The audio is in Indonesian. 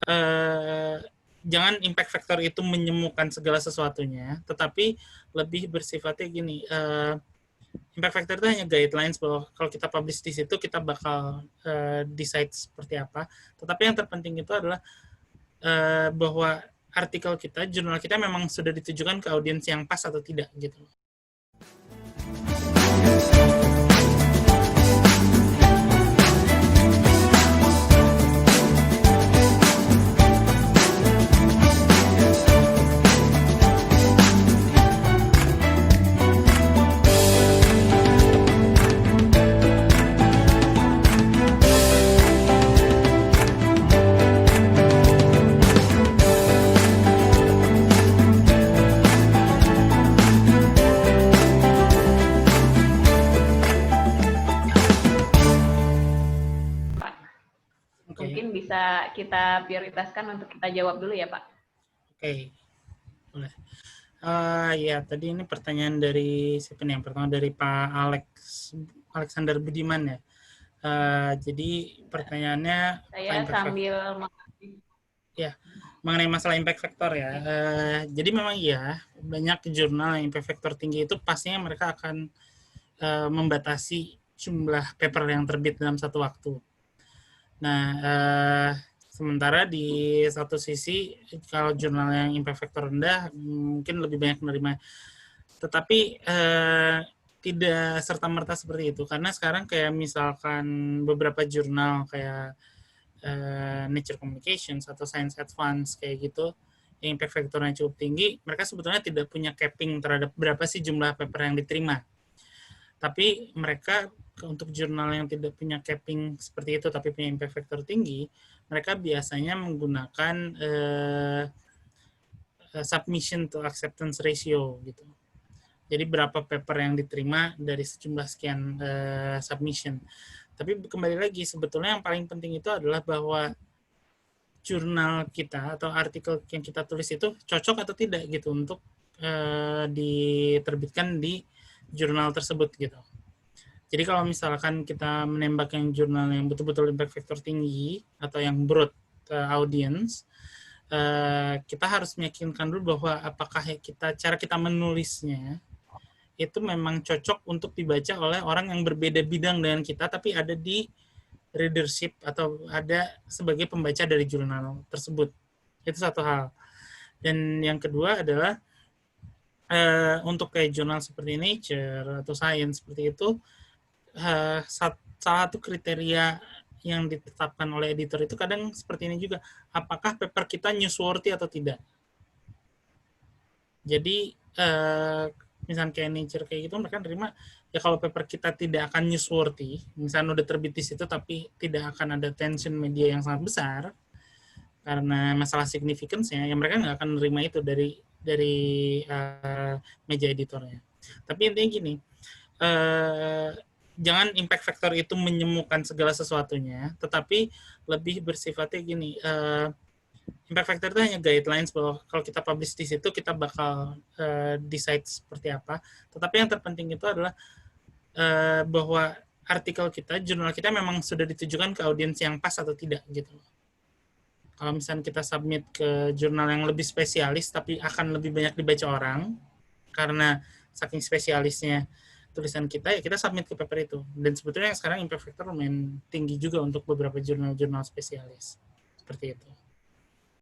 eh, jangan impact factor itu menyembuhkan segala sesuatunya, tetapi lebih bersifatnya gini, impact factor itu hanya guidelines bahwa kalau kita publish di situ kita bakal decide seperti apa. Tetapi yang terpenting itu adalah bahwa artikel kita, jurnal kita memang sudah ditujukan ke audiens yang pas atau tidak gitu. Mungkin bisa kita prioritaskan untuk kita jawab dulu ya, Pak. Oke, boleh. Ya, tadi ini pertanyaan dari siapa nih? Yang pertama dari Pak Alexander Budiman ya. Jadi pertanyaannya saya sambil ya mengenai masalah impact factor ya. Jadi memang iya, banyak jurnal yang impact factor tinggi itu pastinya mereka akan membatasi jumlah paper yang terbit dalam satu waktu. Nah, sementara di satu sisi kalau jurnal yang impact factor rendah mungkin lebih banyak menerima, tetapi tidak serta-merta seperti itu, karena sekarang kayak misalkan beberapa jurnal kayak Nature Communications atau Science Advance kayak gitu yang impact factornya cukup tinggi, mereka sebetulnya tidak punya capping terhadap berapa sih jumlah paper yang diterima. Tapi mereka untuk jurnal yang tidak punya capping seperti itu tapi punya impact factor tinggi, mereka biasanya menggunakan submission to acceptance ratio gitu. Jadi berapa paper yang diterima dari sejumlah sekian submission. Tapi kembali lagi, sebetulnya yang paling penting itu adalah bahwa jurnal kita atau artikel yang kita tulis itu cocok atau tidak gitu untuk diterbitkan di jurnal tersebut gitu. Jadi kalau misalkan kita menembak yang jurnal yang betul-betul impact factor tinggi atau yang broad audience, kita harus meyakinkan dulu bahwa apakah cara kita menulisnya itu memang cocok untuk dibaca oleh orang yang berbeda bidang dengan kita tapi ada di readership atau ada sebagai pembaca dari jurnal tersebut. Itu satu hal. Dan yang kedua adalah untuk kayak jurnal seperti Nature atau Science seperti itu, salah satu kriteria yang ditetapkan oleh editor itu kadang seperti ini juga, apakah paper kita newsworthy atau tidak. Jadi misalnya kayak Nature kayak gitu, mereka nerima ya kalau paper kita tidak akan newsworthy, misalnya udah terbit di situ tapi tidak akan ada attention media yang sangat besar karena masalah significance-nya, ya mereka nggak akan menerima itu dari meja editornya. Tapi intinya gini, jangan impact factor itu menyembuhkan segala sesuatunya, tetapi lebih bersifatnya gini, impact factor itu hanya guidelines bahwa kalau kita publish di situ kita bakal decide seperti apa. Tetapi yang terpenting itu adalah bahwa artikel kita, jurnal kita memang sudah ditujukan ke audiens yang pas atau tidak gitu. Kalau misalnya kita submit ke jurnal yang lebih spesialis tapi akan lebih banyak dibaca orang karena saking spesialisnya tulisan kita, ya kita submit ke paper itu. Dan sebetulnya sekarang impact factor lumayan tinggi juga untuk beberapa jurnal-jurnal spesialis. Seperti itu.